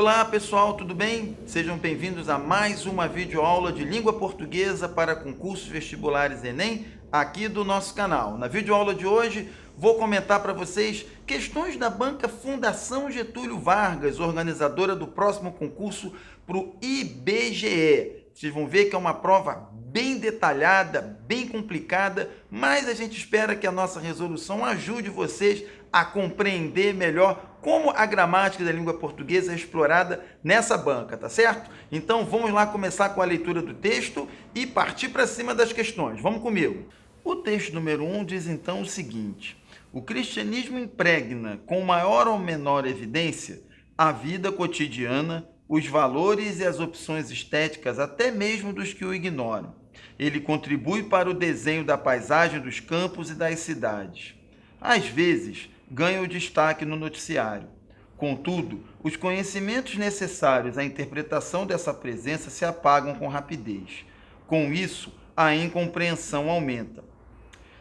Olá pessoal, tudo bem? Sejam bem-vindos a mais uma videoaula de língua portuguesa para concursos vestibulares Enem, aqui do nosso canal. Na videoaula de hoje, vou comentar para vocês questões da banca Fundação Getúlio Vargas, organizadora do próximo concurso para o IBGE. Vocês vão ver que é uma prova bem detalhada, bem complicada, mas a gente espera que a nossa resolução ajude vocês a compreender melhor como a gramática da língua portuguesa é explorada nessa banca, tá certo? Então vamos lá começar com a leitura do texto e partir para cima das questões. Vamos comigo. O texto número 1 diz então o seguinte: o cristianismo impregna com maior ou menor evidência a vida cotidiana, os valores e as opções estéticas, até mesmo dos que o ignoram. Ele contribui para o desenho da paisagem dos campos e das cidades. Às vezes, ganha o destaque no noticiário. Contudo, os conhecimentos necessários à interpretação dessa presença se apagam com rapidez. Com isso, a incompreensão aumenta.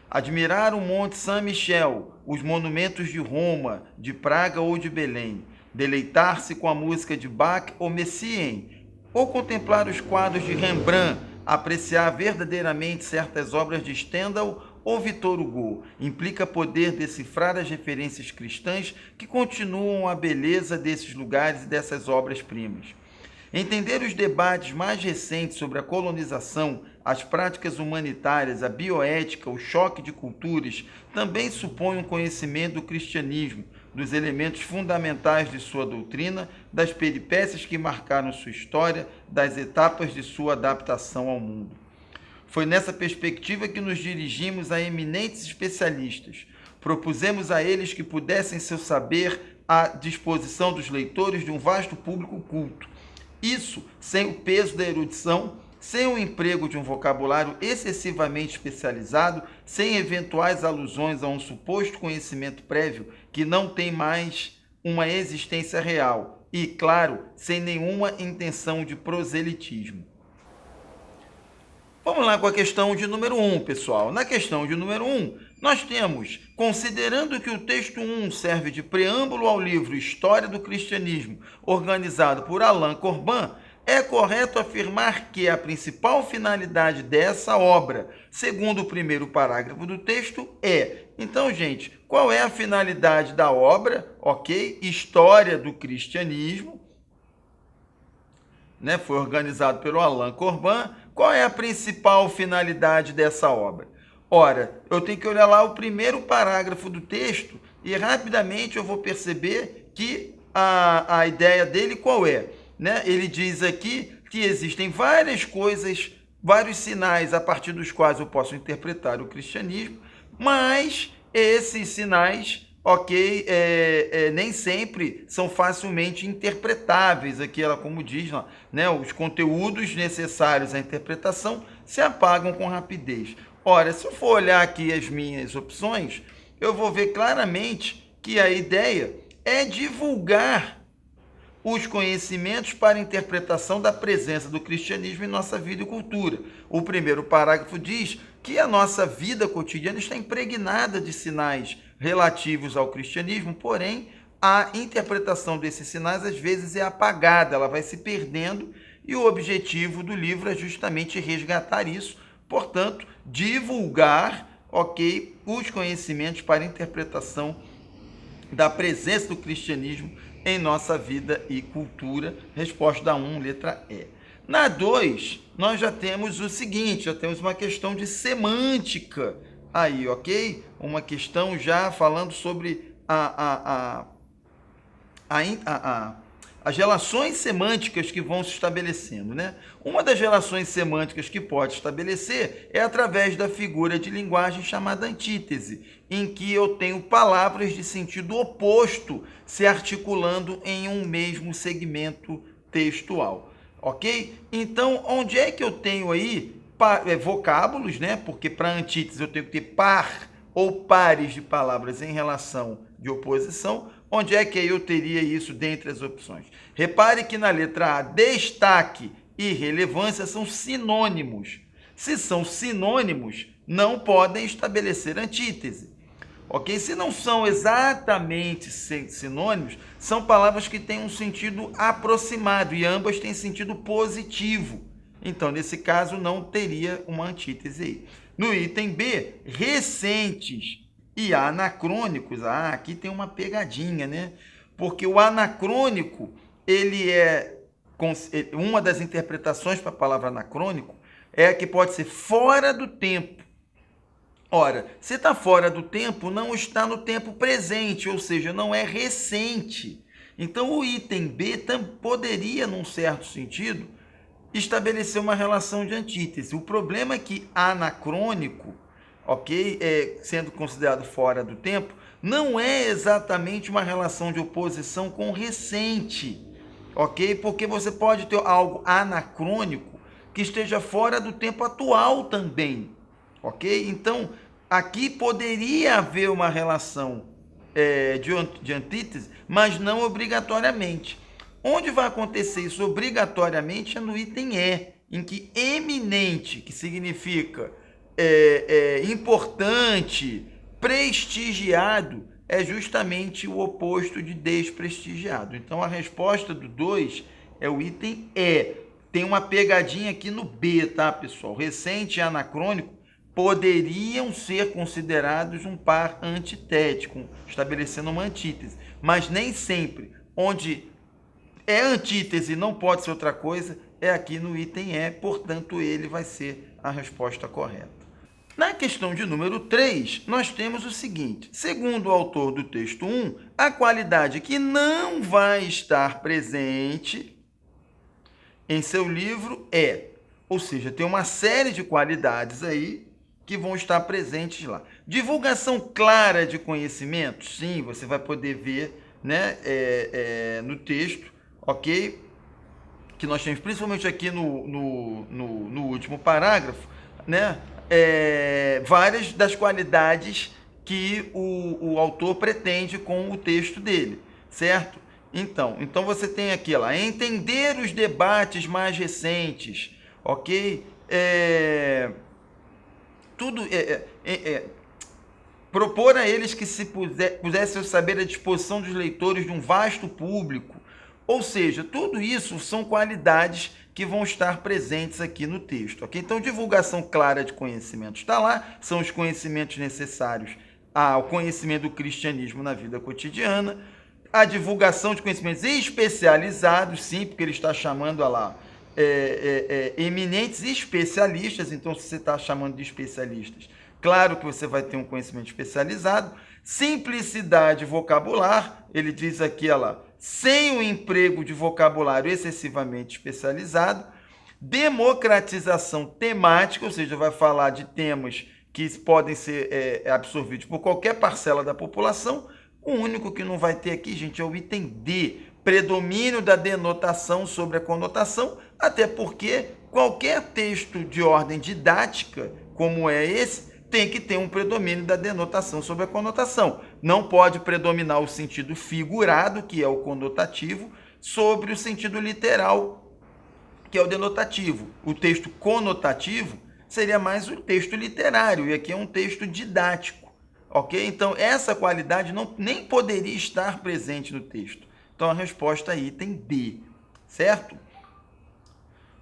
Admirar o Monte Saint-Michel, os monumentos de Roma, de Praga ou de Belém, deleitar-se com a música de Bach ou Messiaen, ou contemplar os quadros de Rembrandt, apreciar verdadeiramente certas obras de Stendhal ou Victor Hugo, implica poder decifrar as referências cristãs que continuam a beleza desses lugares e dessas obras-primas. Entender os debates mais recentes sobre a colonização, as práticas humanitárias, a bioética, o choque de culturas, também supõe um conhecimento do cristianismo, dos elementos fundamentais de sua doutrina, das peripécias que marcaram sua história, das etapas de sua adaptação ao mundo. Foi nessa perspectiva que nos dirigimos a eminentes especialistas. Propusemos a eles que pudessem seu saber à disposição dos leitores de um vasto público culto. Isso sem o peso da erudição, sem o emprego de um vocabulário excessivamente especializado, sem eventuais alusões a um suposto conhecimento prévio que não tem mais uma existência real e, claro, sem nenhuma intenção de proselitismo. Vamos lá com a questão de número 1, pessoal. Na questão de número 1, nós temos, considerando que o texto 1 serve de preâmbulo ao livro História do Cristianismo, organizado por Alain Corbin, é correto afirmar que a principal finalidade dessa obra, segundo o primeiro parágrafo do texto, é... Então, gente, qual é a finalidade da obra? Ok? História do Cristianismo, né? Foi organizado pelo Alain Corbin. Qual é a principal finalidade dessa obra? Ora, eu tenho que olhar lá o primeiro parágrafo do texto e rapidamente eu vou perceber que a ideia dele qual é? Né? Ele diz aqui que existem várias coisas, vários sinais a partir dos quais eu posso interpretar o cristianismo, mas esses sinais, ok, nem sempre são facilmente interpretáveis. Aqui ela, como diz, né, os conteúdos necessários à interpretação se apagam com rapidez. Ora, se eu for olhar aqui as minhas opções, eu vou ver claramente que a ideia é divulgar os conhecimentos para a interpretação da presença do cristianismo em nossa vida e cultura. O primeiro parágrafo diz que a nossa vida cotidiana está impregnada de sinais relativos ao cristianismo, porém, a interpretação desses sinais às vezes é apagada, ela vai se perdendo, e o objetivo do livro é justamente resgatar isso, portanto, divulgar, ok, os conhecimentos para a interpretação da presença do cristianismo em nossa vida e cultura. Resposta 1, letra E. Na 2, nós já temos o seguinte, já temos uma questão de semântica aí, ok? Uma questão já falando sobre as relações semânticas que vão se estabelecendo, né? Uma das relações semânticas que pode estabelecer é através da figura de linguagem chamada antítese, em que eu tenho palavras de sentido oposto se articulando em um mesmo segmento textual, ok? Então, onde é que eu tenho aí vocábulos, né? Porque para antítese eu tenho que ter par ou pares de palavras em relação de oposição. Onde é que eu teria isso dentre as opções? Repare que na letra A, destaque e relevância são sinônimos. Se são sinônimos, não podem estabelecer antítese. ok? Se não são exatamente sinônimos, são palavras que têm um sentido aproximado e ambas têm sentido positivo. Então, nesse caso, não teria uma antítese aí. No item B, recentes e anacrônicos. Ah, aqui tem uma pegadinha, né? Porque o anacrônico, ele é uma das interpretações para a palavra anacrônico é que pode ser fora do tempo. Ora, se está fora do tempo, não está no tempo presente, ou seja, não é recente. Então, o item B poderia, num certo sentido, estabelecer uma relação de antítese. O problema é que anacrônico, ok, sendo considerado fora do tempo, não é exatamente uma relação de oposição com recente, ok? Porque você pode ter algo anacrônico que esteja fora do tempo atual também, ok? Então, aqui poderia haver uma relação de antítese, mas não obrigatoriamente. Onde vai acontecer isso obrigatoriamente é no item E, em que eminente, que significa importante, prestigiado, é justamente o oposto de desprestigiado. Então, a resposta do 2 é o item E. Tem uma pegadinha aqui no B, tá, pessoal? Recente e anacrônico poderiam ser considerados um par antitético, estabelecendo uma antítese, mas nem sempre. Onde é antítese, não pode ser outra coisa, é aqui no item E, portanto, ele vai ser a resposta correta. Na questão de número 3, nós temos o seguinte: segundo o autor do texto 1, a qualidade que não vai estar presente em seu livro é, ou seja, tem uma série de qualidades aí que vão estar presentes lá. Divulgação clara de conhecimento, sim, você vai poder ver, né, no texto, ok? Que nós temos, principalmente aqui no último parágrafo, né? Várias das qualidades que o autor pretende com o texto dele, certo? Então você tem aqui, lá, entender os debates mais recentes, ok? Propor a eles que se pusessem o saber à disposição dos leitores de um vasto público. Ou seja, tudo isso são qualidades que vão estar presentes aqui no texto, ok? Então, divulgação clara de conhecimento está lá, são os conhecimentos necessários ao conhecimento do cristianismo na vida cotidiana. A divulgação de conhecimentos especializados, sim, porque ele está chamando lá eminentes especialistas. Então, se você está chamando de especialistas, claro que você vai ter um conhecimento especializado. Simplicidade vocabular, ele diz aqui, lá, sem o emprego de vocabulário excessivamente especializado. Democratização temática, ou seja, vai falar de temas que podem ser absorvidos por qualquer parcela da população. O único que não vai ter aqui, gente, é o item D, predomínio da denotação sobre a conotação, até porque qualquer texto de ordem didática, como é esse, tem que ter um predomínio da denotação sobre a conotação. Não pode predominar o sentido figurado, que é o conotativo, sobre o sentido literal, que é o denotativo. O texto conotativo seria mais o texto literário, e aqui é um texto didático, ok? Então, essa qualidade nem poderia estar presente no texto. Então, a resposta é item D, certo?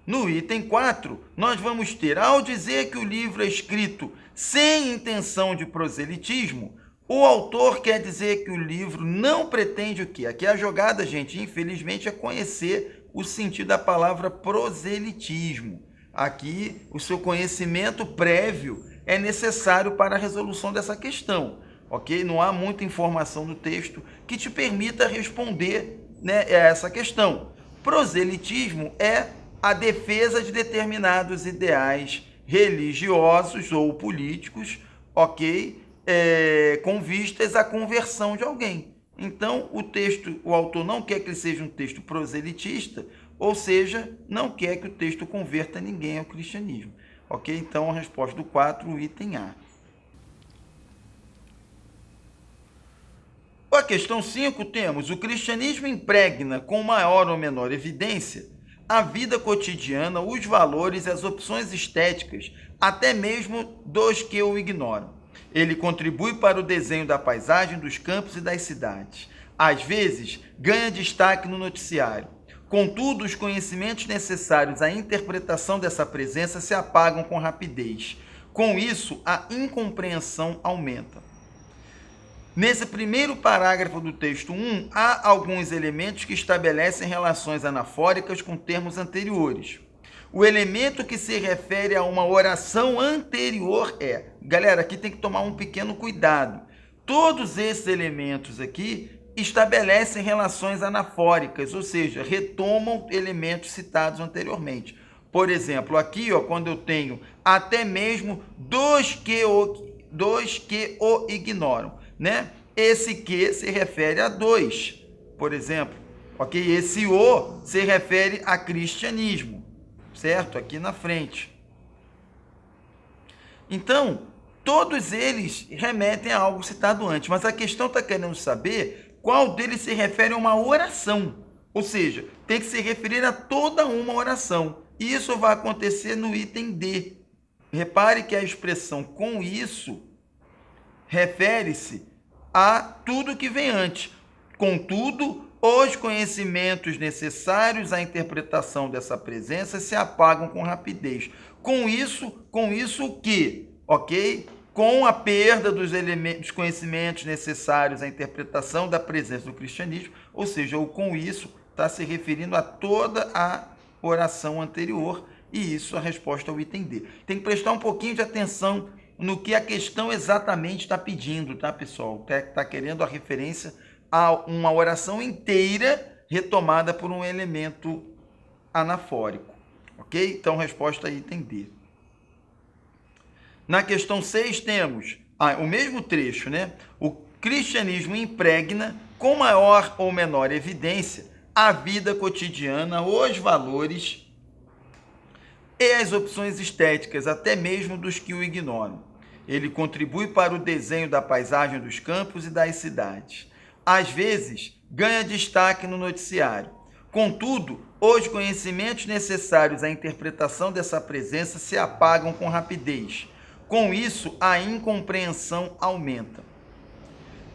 No item 4, nós vamos ter, ao dizer que o livro é escrito sem intenção de proselitismo, o autor quer dizer que o livro não pretende o quê? Aqui a jogada, gente, infelizmente, é conhecer o sentido da palavra proselitismo. Aqui, o seu conhecimento prévio é necessário para a resolução dessa questão, ok? Não há muita informação no texto que te permita responder, né, a essa questão. Proselitismo é a defesa de determinados ideais religiosos ou políticos, ok? Com vistas à conversão de alguém. Então, o autor não quer que ele seja um texto proselitista, ou seja, não quer que o texto converta ninguém ao cristianismo. Ok? Então, a resposta do 4, o item A. A questão 5, temos: o cristianismo impregna com maior ou menor evidência a vida cotidiana, os valores e as opções estéticas, até mesmo dos que o ignoram. Ele contribui para o desenho da paisagem, dos campos e das cidades. Às vezes, ganha destaque no noticiário. Contudo, os conhecimentos necessários à interpretação dessa presença se apagam com rapidez. Com isso, a incompreensão aumenta. Nesse primeiro parágrafo do texto 1, há alguns elementos que estabelecem relações anafóricas com termos anteriores. O elemento que se refere a uma oração anterior é... Galera, aqui tem que tomar um pequeno cuidado. Todos esses elementos aqui estabelecem relações anafóricas, ou seja, retomam elementos citados anteriormente. Por exemplo, aqui, ó, quando eu tenho até mesmo dois que o ignoram, né? Esse que se refere a dois, por exemplo, ok? Esse o se refere a cristianismo, certo? Aqui na frente. Então, todos eles remetem a algo citado antes, mas a questão está querendo saber qual deles se refere a uma oração, ou seja, tem que se referir a toda uma oração. E isso vai acontecer no item D. Repare que a expressão com isso refere-se a tudo que vem antes. Contudo, os conhecimentos necessários à interpretação dessa presença se apagam com rapidez. Com isso o quê? Ok? Com a perda dos conhecimentos necessários à interpretação da presença do cristianismo, ou seja, o com isso está se referindo a toda a oração anterior, e isso a resposta ao item D. Tem que prestar um pouquinho de atenção no que a questão exatamente está pedindo, tá, pessoal? Está querendo a referência a uma oração inteira retomada por um elemento anafórico, ok? Então, resposta aí item D. Na questão 6 temos o mesmo trecho, né? O cristianismo impregna, com maior ou menor evidência, a vida cotidiana, os valores e as opções estéticas, até mesmo dos que o ignoram. Ele contribui para o desenho da paisagem dos campos e das cidades. Às vezes, ganha destaque no noticiário. Contudo, os conhecimentos necessários à interpretação dessa presença se apagam com rapidez. Com isso, a incompreensão aumenta.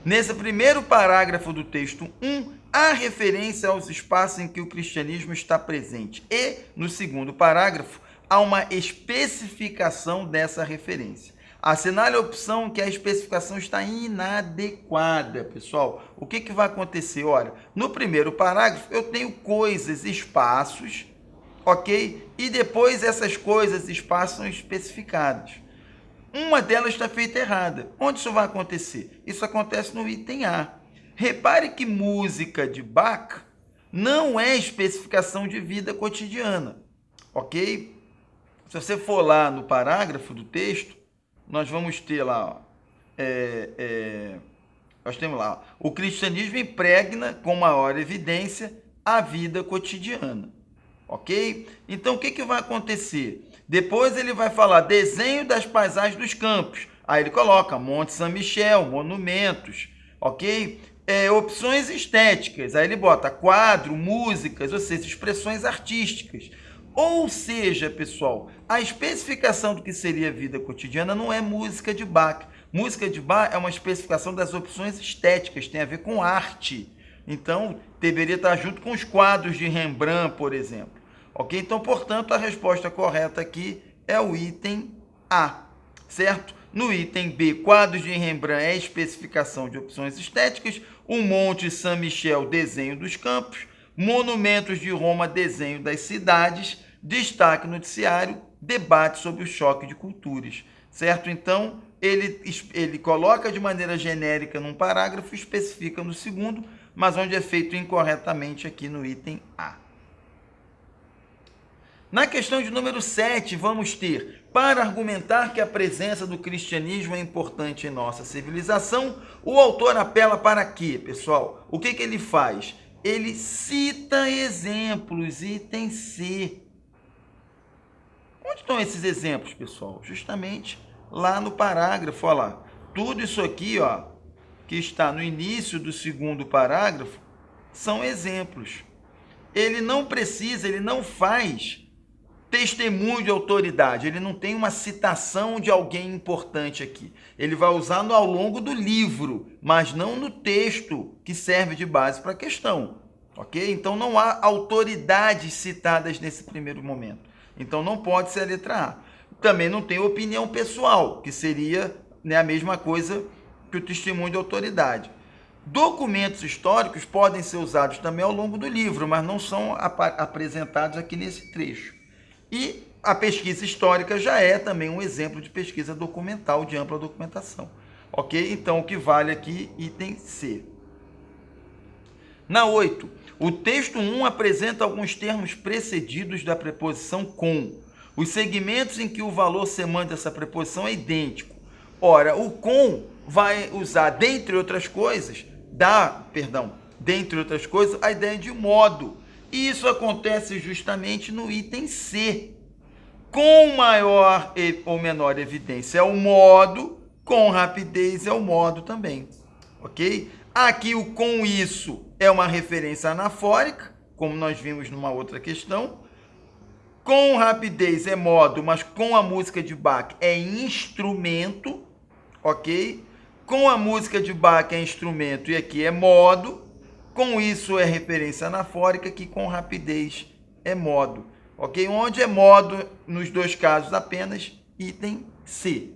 Nesse primeiro parágrafo do texto 1, há referência aos espaços em que o cristianismo está presente. E, no segundo parágrafo, há uma especificação dessa referência. Assinale a opção que a especificação está inadequada, pessoal. O que vai acontecer? Olha, no primeiro parágrafo eu tenho coisas, espaços, ok? E depois essas coisas, espaços são especificados. Uma delas está feita errada. Onde isso vai acontecer? Isso acontece no item A. Repare que música de Bach não é especificação de vida cotidiana, ok? Se você for lá no parágrafo do texto, nós vamos ter lá, nós temos lá, o cristianismo impregna com maior evidência a vida cotidiana, ok? Então, o que vai acontecer? Depois ele vai falar desenho das paisagens dos campos. Aí ele coloca Monte São Michel, monumentos, ok? Opções estéticas. Aí ele bota quadro, músicas, ou seja, expressões artísticas. Ou seja, pessoal, a especificação do que seria vida cotidiana não é música de Bach. Música de Bach é uma especificação das opções estéticas, tem a ver com arte. Então, deveria estar junto com os quadros de Rembrandt, por exemplo. Ok? Então, portanto, a resposta correta aqui é o item A, certo? No item B, quadros de Rembrandt é especificação de opções estéticas. O Monte São Michel, desenho dos campos. Monumentos de Roma, desenho das cidades. Destaque noticiário, debate sobre o choque de culturas, certo? Então, ele coloca de maneira genérica num parágrafo, especifica no segundo, mas onde é feito incorretamente aqui no item A. Na questão de número 7, vamos ter, para argumentar que a presença do cristianismo é importante em nossa civilização, o autor apela para quê, pessoal? O que ele faz? Ele cita exemplos, item C. Onde estão esses exemplos, pessoal? Justamente lá no parágrafo, olha lá. Tudo isso aqui, ó, que está no início do segundo parágrafo, são exemplos. Ele não precisa, ele não faz testemunho de autoridade, ele não tem uma citação de alguém importante aqui. Ele vai usar ao longo do livro, mas não no texto que serve de base para a questão, ok? Então não há autoridades citadas nesse primeiro momento. Então não pode ser a letra A. Também não tem opinião pessoal, que seria, né, a mesma coisa que o testemunho de autoridade. Documentos históricos podem ser usados também ao longo do livro, mas não são apresentados aqui nesse trecho. E a pesquisa histórica já é também um exemplo de pesquisa documental, de ampla documentação. Ok? Então, o que vale aqui, item C. Na 8, o texto 1 apresenta alguns termos precedidos da preposição com, os segmentos em que o valor semântico dessa preposição é idêntico. Ora, o com vai usar, dentre outras coisas, a ideia de modo. E isso acontece justamente no item C. Com maior ou menor evidência é o modo, com rapidez é o modo também. Ok? Aqui o com isso é uma referência anafórica, como nós vimos numa outra questão. Com rapidez é modo, mas com a música de Bach é instrumento. Ok? Com a música de Bach é instrumento e aqui é modo. Com isso é referência anafórica, que com rapidez é modo. Ok? Onde é modo, nos dois casos apenas, item C.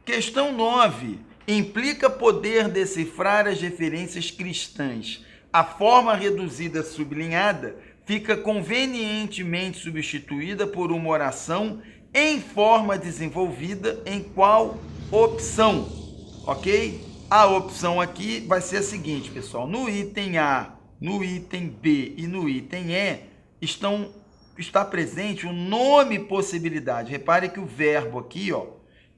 Questão 9. Implica poder decifrar as referências cristãs. A forma reduzida sublinhada fica convenientemente substituída por uma oração em forma desenvolvida em qual opção? Ok? A opção aqui vai ser a seguinte, pessoal. No item A, no item B e no item E está presente o nome possibilidade. Repare que o verbo aqui,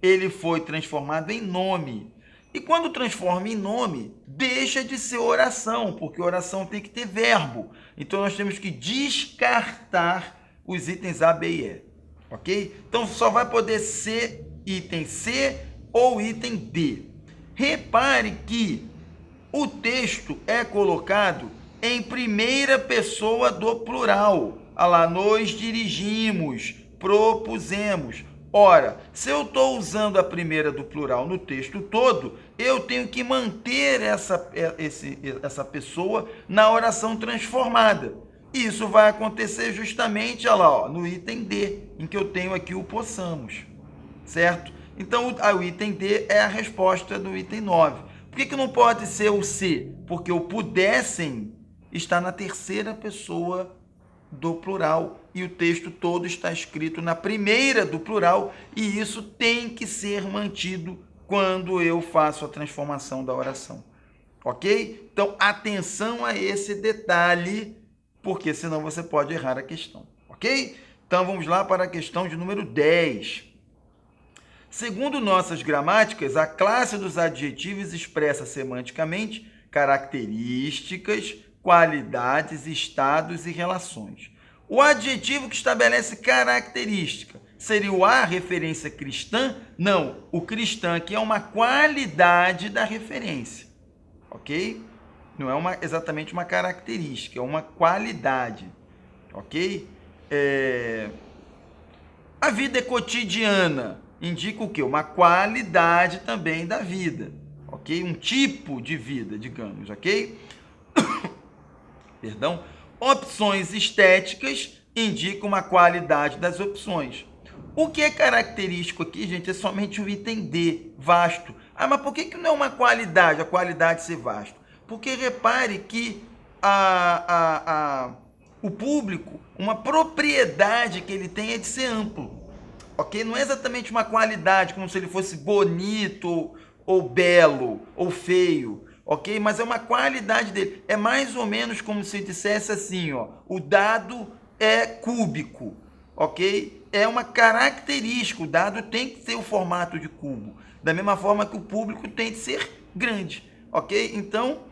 ele foi transformado em nome. E quando transforma em nome, deixa de ser oração, porque oração tem que ter verbo. Então nós temos que descartar os itens A, B e E. Ok? Então só vai poder ser item C ou item D. Repare que o texto é colocado em primeira pessoa do plural. Olha lá, nos dirigimos, propusemos. Ora, se eu estou usando a primeira do plural no texto todo, eu tenho que manter essa pessoa na oração transformada. Isso vai acontecer justamente, olha lá, no item D, em que eu tenho aqui o possamos, certo? Então, o item D é a resposta do item 9. Por que não pode ser o C? Porque o pudessem está na terceira pessoa do plural e o texto todo está escrito na primeira do plural e isso tem que ser mantido quando eu faço a transformação da oração. Ok? Então, atenção a esse detalhe, porque senão você pode errar a questão. Ok? Então, vamos lá para a questão de número 10. Segundo nossas gramáticas, a classe dos adjetivos expressa semanticamente características, qualidades, estados e relações. O adjetivo que estabelece característica seria o A, referência cristã? Não, o cristã aqui é uma qualidade da referência, ok? Não é exatamente uma característica, é uma qualidade, ok? A vida é cotidiana. Indica o quê? Uma qualidade também da vida, ok? Um tipo de vida, digamos, ok? Perdão. Opções estéticas indicam uma qualidade das opções. O que é característico aqui, gente, é somente o item D, vasto. Ah, mas por que não é uma qualidade, a qualidade ser vasto? Porque repare que o público, uma propriedade que ele tem é de ser amplo. Ok? Não é exatamente uma qualidade, como se ele fosse bonito, ou belo, ou feio, ok? Mas é uma qualidade dele. É mais ou menos como se dissesse assim, o dado é cúbico, ok? É uma característica, o dado tem que ter o formato de cubo, da mesma forma que o público tem que ser grande, ok? Então,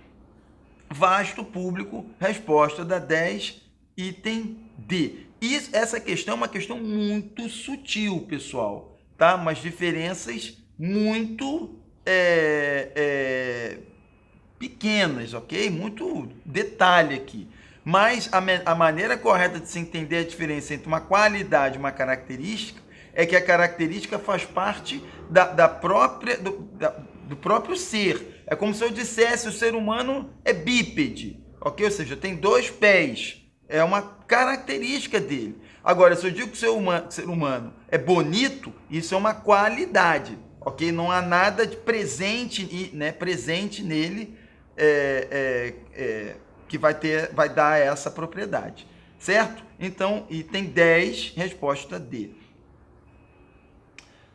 vasto público, resposta da 10, item D. Essa questão é uma questão muito sutil, pessoal, tá? Umas diferenças muito pequenas, ok? Muito detalhe aqui. Mas a maneira correta de se entender a diferença entre uma qualidade e uma característica é que a característica faz parte do próprio ser. É como se eu dissesse o ser humano é bípede, ok? Ou seja, tem 2 pés. É uma característica dele. Agora, se eu digo que o ser humano é bonito, isso é uma qualidade, ok? Não há nada de presente, né, presente nele que vai dar essa propriedade, certo? Então, item 10, resposta D.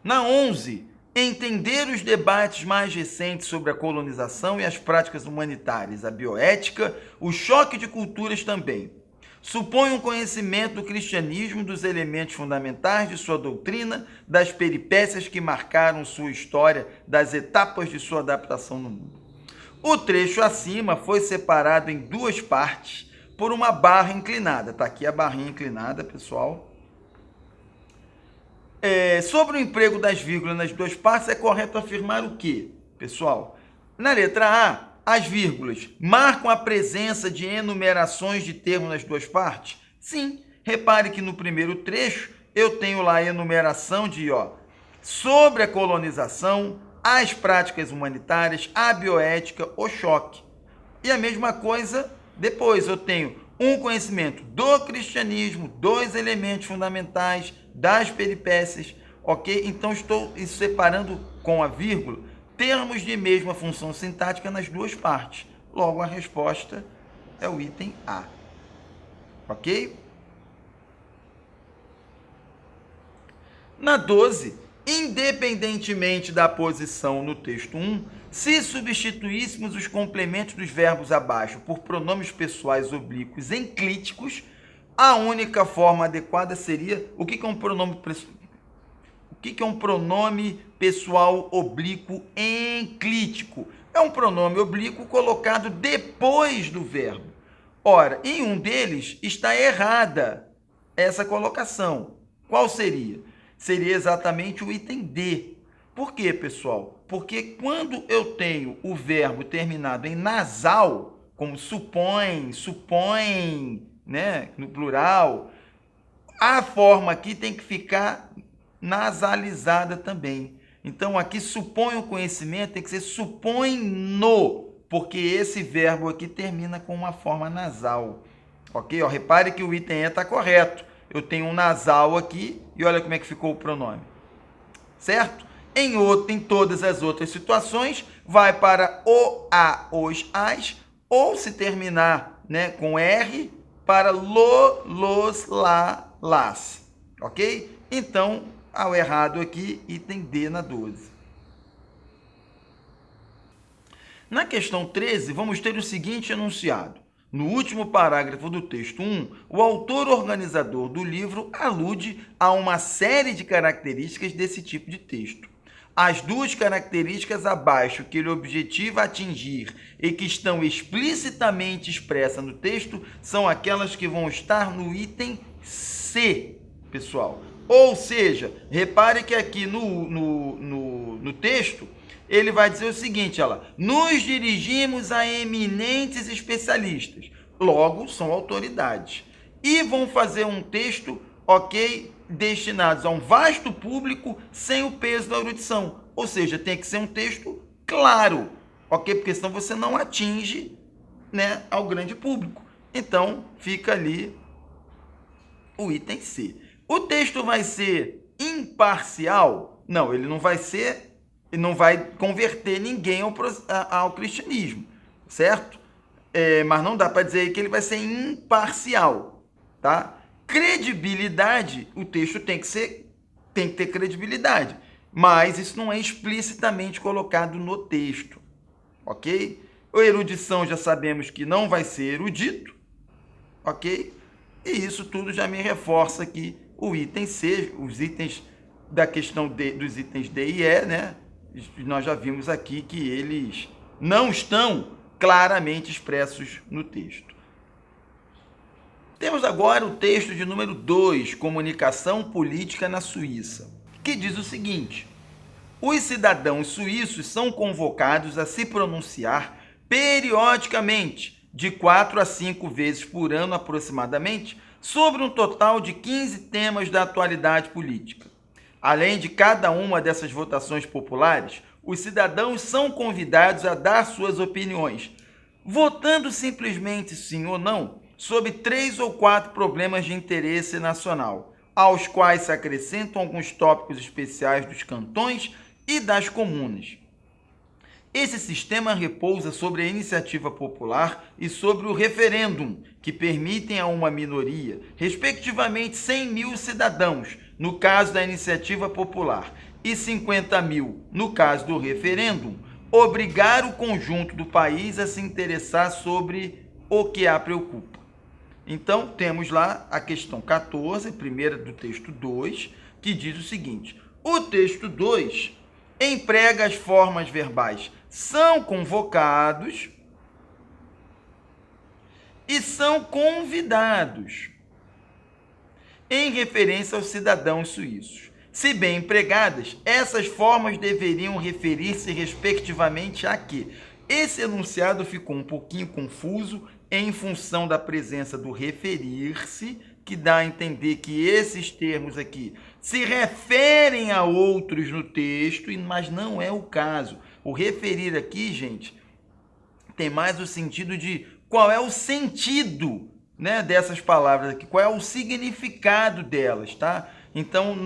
Na 11, entender os debates mais recentes sobre a colonização e as práticas humanitárias, a bioética, o choque de culturas também. Supõe um conhecimento do cristianismo, dos elementos fundamentais de sua doutrina, das peripécias que marcaram sua história, das etapas de sua adaptação no mundo. O trecho acima foi separado em 2 partes por uma barra inclinada. Está aqui a barrinha inclinada, pessoal. Sobre o emprego das vírgulas nas 2 partes, é correto afirmar o quê, pessoal? Na letra A, as vírgulas marcam a presença de enumerações de termos nas 2 partes? Sim. Repare que no primeiro trecho eu tenho lá a enumeração de sobre a colonização, as práticas humanitárias, a bioética, o choque. E a mesma coisa depois, eu tenho um conhecimento do cristianismo, dos elementos fundamentais, das peripécias, ok? Então estou separando com a vírgula termos de mesma função sintática nas 2 partes. Logo, a resposta é o item A. Ok? Na 12, independentemente da posição no texto 1, se substituíssemos os complementos dos verbos abaixo por pronomes pessoais oblíquos enclíticos, a única forma adequada seria... O que é um pronome pessoal? O que é um pronome pessoal oblíquo enclítico? É um pronome oblíquo colocado depois do verbo. Ora, em um deles está errada essa colocação. Qual seria? Seria exatamente o item D. Por quê, pessoal? Porque quando eu tenho o verbo terminado em nasal, como supõe, né, no plural, a forma aqui tem que ficar nasalizada também. Então, aqui supõe o conhecimento, tem que ser supõe-no, porque esse verbo aqui termina com uma forma nasal. Ok? Repare que o item E está correto. Eu tenho um nasal aqui e olha como é que ficou o pronome. Certo? Em todas as outras situações, vai para o, a, os, as, ou se terminar, né, com R, para lo, los, lá, las. Ok? Então, ao errado aqui, item D na 12. Na questão 13, vamos ter o seguinte enunciado. No último parágrafo do texto 1, o autor organizador do livro alude a uma série de características desse tipo de texto. As 2 características abaixo que ele objetiva atingir e que estão explicitamente expressas no texto são aquelas que vão estar no item C, pessoal. Ou seja, repare que aqui no texto, ele vai dizer o seguinte, olha lá, nos dirigimos a eminentes especialistas, logo são autoridades, e vão fazer um texto, ok, destinados a um vasto público sem o peso da erudição, ou seja, tem que ser um texto claro, ok, porque senão você não atinge, né, ao grande público. Então, fica ali o item C. O texto vai ser imparcial? Não, ele não vai ser, não vai converter ninguém ao cristianismo, certo? Mas não dá para dizer que ele vai ser imparcial, tá? Credibilidade, o texto tem que ter credibilidade, mas isso não é explicitamente colocado no texto, ok? A erudição já sabemos que não vai ser erudito, ok? E isso tudo já me reforça que o item C, os itens da questão dos itens D e E, né? Nós já vimos aqui que eles não estão claramente expressos no texto. Temos agora o texto de número 2, Comunicação Política na Suíça, que diz o seguinte: os cidadãos suíços são convocados a se pronunciar periodicamente de 4 a 5 vezes por ano aproximadamente, sobre um total de 15 temas da atualidade política. Além de cada uma dessas votações populares, os cidadãos são convidados a dar suas opiniões, votando simplesmente sim ou não sobre 3 ou 4 problemas de interesse nacional, aos quais se acrescentam alguns tópicos especiais dos cantões e das comunas. Esse sistema repousa sobre a iniciativa popular e sobre o referêndum, que permitem a uma minoria, respectivamente 100 mil cidadãos, no caso da iniciativa popular, e 50 mil, no caso do referêndum, obrigar o conjunto do país a se interessar sobre o que a preocupa. Então, temos lá a questão 14, primeira do texto 2, que diz o seguinte: o texto 2 emprega as formas verbais são convocados e são convidados, em referência aos cidadãos suíços. Se bem empregadas, essas formas deveriam referir-se respectivamente a quê? Esse enunciado ficou um pouquinho confuso em função da presença do referir-se, que dá a entender que esses termos aqui se referem a outros no texto, mas não é o caso. O referir aqui, gente, tem mais o sentido de qual é o sentido, né, dessas palavras aqui, qual é o significado delas, tá? Então,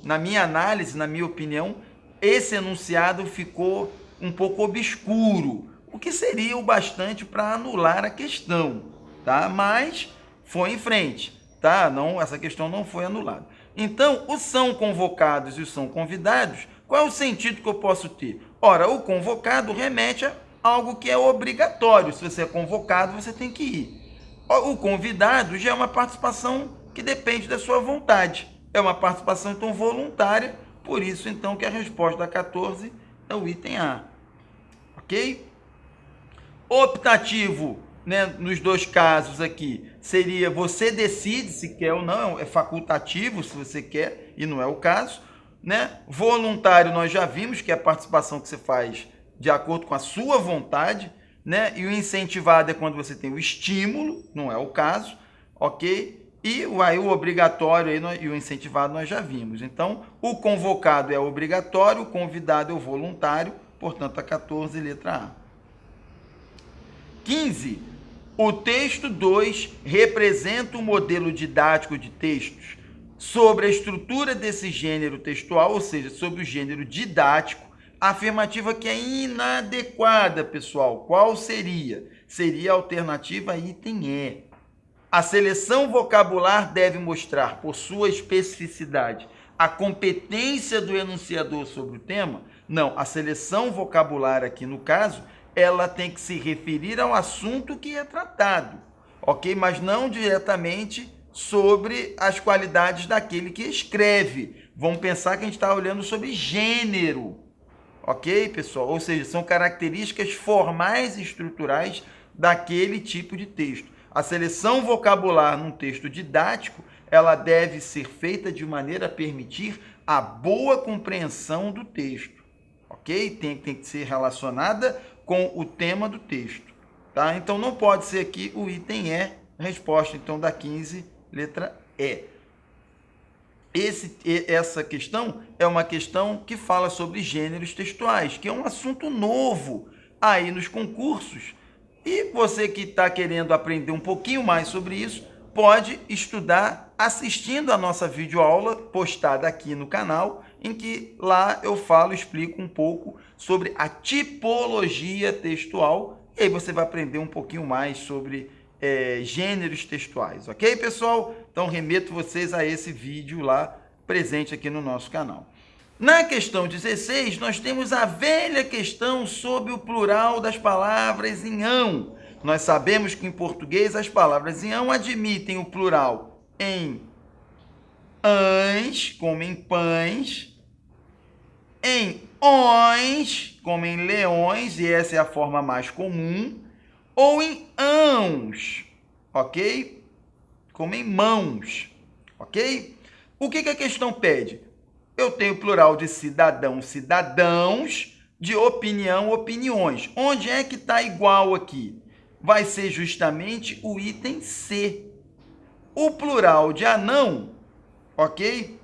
na minha análise, na minha opinião, esse enunciado ficou um pouco obscuro, o que seria o bastante para anular a questão, tá? Mas foi em frente, tá? Não, essa questão não foi anulada. Então, os são convocados e os são convidados, qual é o sentido que eu posso ter? Ora, o convocado remete a algo que é obrigatório. Se você é convocado, você tem que ir. O convidado já é uma participação que depende da sua vontade. É uma participação, então, voluntária. Por isso, então, que a resposta da 14 é o item A. Ok? Optativo, né, nos dois casos aqui, seria você decide se quer ou não. É facultativo se você quer, e não é o caso. Né? Voluntário, nós já vimos que é a participação que você faz de acordo com a sua vontade, né? E o incentivado é quando você tem o estímulo, não é o caso, ok? E aí o obrigatório e o incentivado nós já vimos. Então, o convocado é obrigatório, o convidado é o voluntário, portanto, a 14, letra A. 15. O texto 2 representa um modelo didático de textos sobre a estrutura desse gênero textual, ou seja, sobre o gênero didático. A afirmativa que é inadequada, pessoal. Qual seria? Seria a alternativa item E. A seleção vocabular deve mostrar, por sua especificidade, a competência do enunciador sobre o tema? Não, a seleção vocabular aqui, no caso, ela tem que se referir ao assunto que é tratado, ok? Mas não diretamente sobre as qualidades daquele que escreve. Vamos pensar que a gente está olhando sobre gênero, ok, pessoal? Ou seja, são características formais e estruturais daquele tipo de texto. A seleção vocabular num texto didático, ela deve ser feita de maneira a permitir a boa compreensão do texto, ok? Tem que ser relacionada com o tema do texto, tá? Então, não pode ser aqui o item E, resposta, então, da 15, letra E. Essa questão é uma questão que fala sobre gêneros textuais, que é um assunto novo aí nos concursos. E você que está querendo aprender um pouquinho mais sobre isso, pode estudar assistindo a nossa videoaula postada aqui no canal, em que lá eu explico um pouco sobre a tipologia textual, e aí você vai aprender um pouquinho mais sobre gêneros textuais, ok, pessoal? Então, remeto vocês a esse vídeo lá, presente aqui no nosso canal. Na questão 16, nós temos a velha questão sobre o plural das palavras em ão. Nós sabemos que em português as palavras em ão admitem o plural em ãs, como em pães, em ões, como em leões, e essa é a forma mais comum, ou em ãos, ok? Como em mãos, ok? O que a questão pede? Eu tenho plural de cidadão, cidadãos, de opinião, opiniões. Onde é que está igual aqui? vai ser justamente o item C. O plural de anão, ok?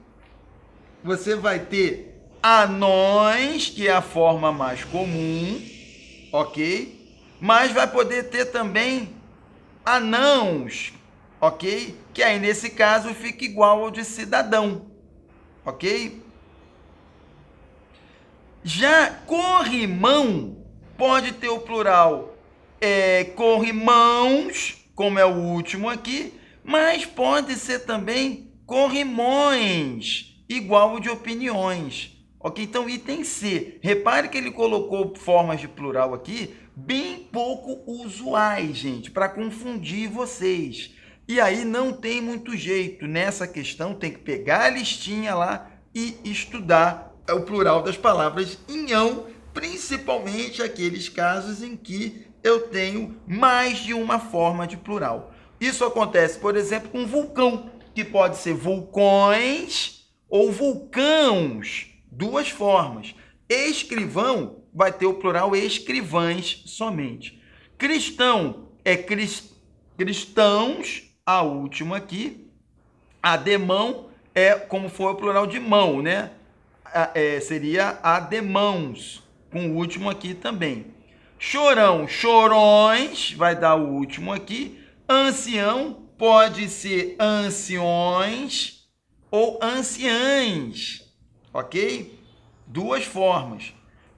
Você vai ter anões, que é a forma mais comum, ok? Mas vai poder ter também anãos, ok? Que aí nesse caso fica igual ao de cidadão, ok? Já corrimão pode ter o plural corrimãos, como é o último aqui, mas pode ser também corrimões, igual o de opiniões. Ok? Então, item C. Repare que ele colocou formas de plural aqui bem pouco usuais, gente, para confundir vocês. E aí não tem muito jeito. Nessa questão, tem que pegar a listinha lá e estudar o plural das palavras inhão, principalmente aqueles casos em que eu tenho mais de uma forma de plural. Isso acontece, por exemplo, com vulcão, que pode ser vulcões ou vulcãos, duas formas. Escrivão vai ter o plural escrivães somente. Cristão é cristãos, a última aqui. Ademão é como foi o plural de mão, né? Seria ademãos, com o último aqui também. Chorão, chorões, vai dar o último aqui. Ancião pode ser anciões ou anciãs, ok? Duas formas.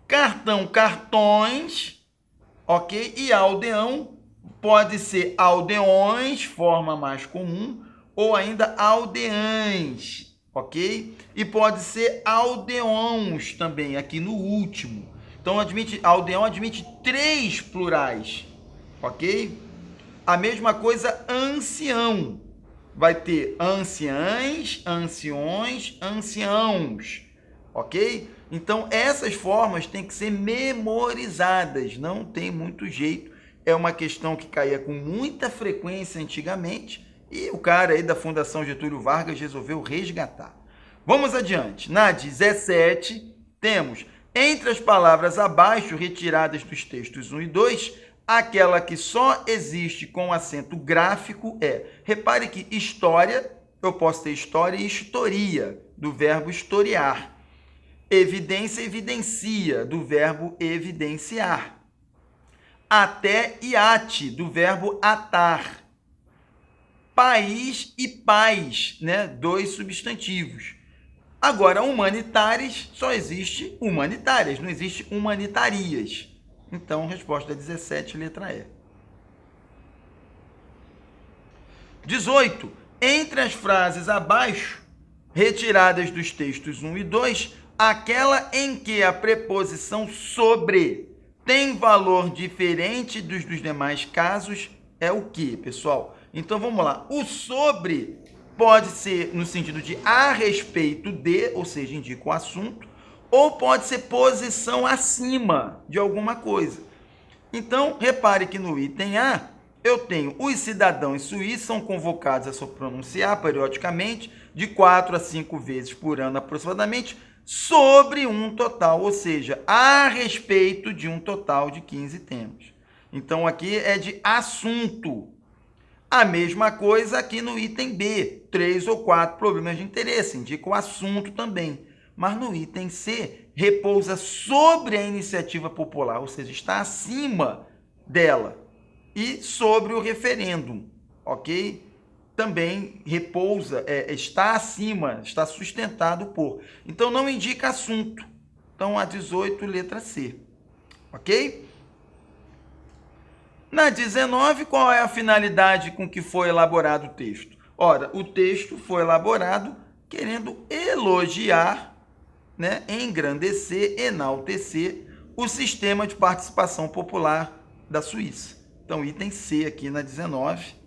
Cartão, cartões, ok? E aldeão pode ser aldeões, forma mais comum, ou ainda aldeãs, ok? E pode ser aldeões também, aqui no último. Então, aldeão admite 3 plurais, ok? A mesma coisa, ancião. Vai ter anciãs, anciões, anciãos, ok? Então, essas formas têm que ser memorizadas, não tem muito jeito. É uma questão que caía com muita frequência antigamente e o cara aí da Fundação Getúlio Vargas resolveu resgatar. Vamos adiante. Na 17, temos, entre as palavras abaixo, retiradas dos textos 1 e 2, aquela que só existe com acento gráfico é, repare que história, eu posso ter história e historia, do verbo historiar. Evidência, evidencia, do verbo evidenciar. Até e ate, do verbo atar. País e paz, né? 2 substantivos. Agora, humanitárias, só existe humanitárias, não existe humanitarias. Então, resposta 17, letra E. 18. Entre as frases abaixo, retiradas dos textos 1 e 2, aquela em que a preposição sobre tem valor diferente dos demais casos é o que, pessoal? Então, vamos lá. O sobre pode ser no sentido de a respeito de, ou seja, indica o assunto, ou pode ser posição acima de alguma coisa. Então, repare que no item A, eu tenho os cidadãos suíços são convocados a se pronunciar periodicamente, de 4 a 5 vezes por ano aproximadamente, sobre um total, ou seja, a respeito de um total de 15 temas. Então, aqui é de assunto. A mesma coisa aqui no item B, 3 ou 4 problemas de interesse, indica o assunto também. Mas no item C, repousa sobre a iniciativa popular, ou seja, está acima dela. E sobre o referêndum, ok? Também repousa, está acima, está sustentado por. Então, não indica assunto. Então, a 18, letra C. Ok? Na 19, qual é a finalidade com que foi elaborado o texto? Ora, o texto foi elaborado querendo elogiar, né, engrandecer, enaltecer o sistema de participação popular da Suíça. Então, item C aqui na 19.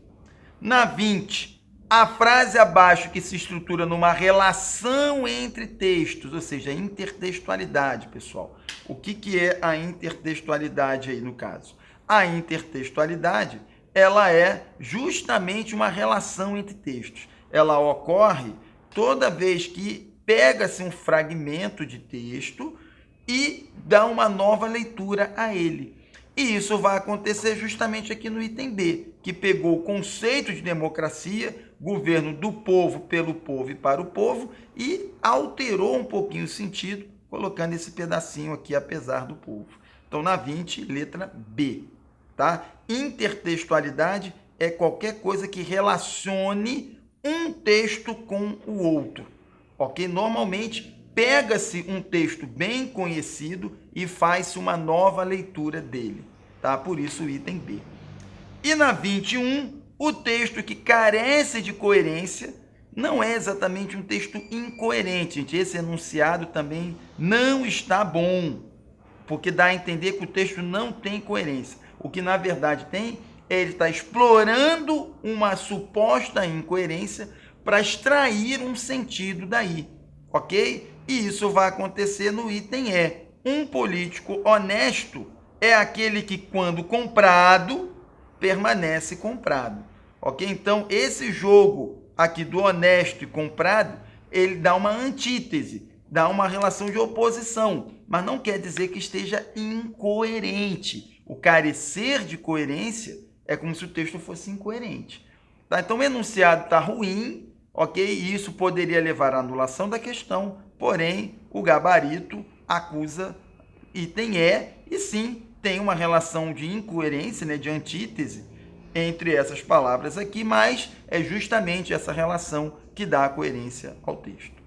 Na 20, a frase abaixo que se estrutura numa relação entre textos, ou seja, intertextualidade, pessoal. O que é a intertextualidade aí no caso? A intertextualidade, ela é justamente uma relação entre textos. Ela ocorre toda vez que pega-se um fragmento de texto e dá uma nova leitura a ele. E isso vai acontecer justamente aqui no item B, que pegou o conceito de democracia, governo do povo, pelo povo e para o povo, e alterou um pouquinho o sentido, colocando esse pedacinho aqui, apesar do povo. Então, na 20, letra B. Tá? Intertextualidade é qualquer coisa que relacione um texto com o outro. Ok? Normalmente, pega-se um texto bem conhecido e faz-se uma nova leitura dele. Tá? Por isso o item B. E na 21, o texto que carece de coerência não é exatamente um texto incoerente. Gente. Esse enunciado também não está bom, porque dá a entender que o texto não tem coerência. O que na verdade tem é ele estar explorando uma suposta incoerência para extrair um sentido daí. Ok? E isso vai acontecer no item E. Um político honesto é aquele que, quando comprado, permanece comprado. Ok? Então, esse jogo aqui do honesto e comprado, ele dá uma antítese, dá uma relação de oposição, mas não quer dizer que esteja incoerente. O carecer de coerência é como se o texto fosse incoerente. Tá? Então, o enunciado está ruim, ok? E isso poderia levar à anulação da questão, porém, o gabarito acusa item E, e sim, tem uma relação de incoerência, né, de antítese, entre essas palavras aqui, mas é justamente essa relação que dá a coerência ao texto.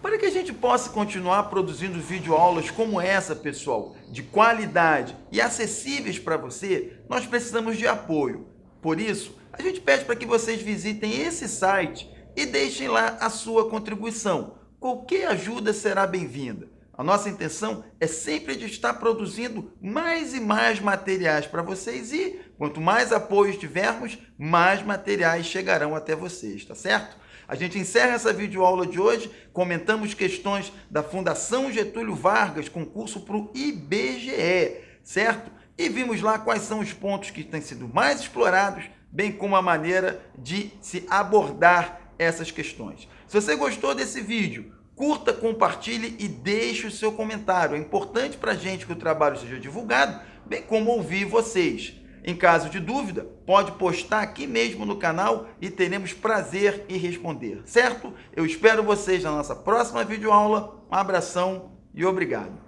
Para que a gente possa continuar produzindo videoaulas como essa, pessoal, de qualidade e acessíveis para você, nós precisamos de apoio. Por isso, a gente pede para que vocês visitem esse site e deixem lá a sua contribuição. Qualquer ajuda será bem-vinda. A nossa intenção é sempre de estar produzindo mais e mais materiais para vocês e, quanto mais apoio tivermos, mais materiais chegarão até vocês, tá certo? A gente encerra essa videoaula de hoje, comentamos questões da Fundação Getúlio Vargas, concurso para o IBGE, certo? E vimos lá quais são os pontos que têm sido mais explorados, bem como a maneira de se abordar essas questões. Se você gostou desse vídeo, curta, compartilhe e deixe o seu comentário. É importante para a gente que o trabalho seja divulgado, bem como ouvir vocês. Em caso de dúvida, pode postar aqui mesmo no canal e teremos prazer em responder, certo? Eu espero vocês na nossa próxima videoaula. Um abração e obrigado.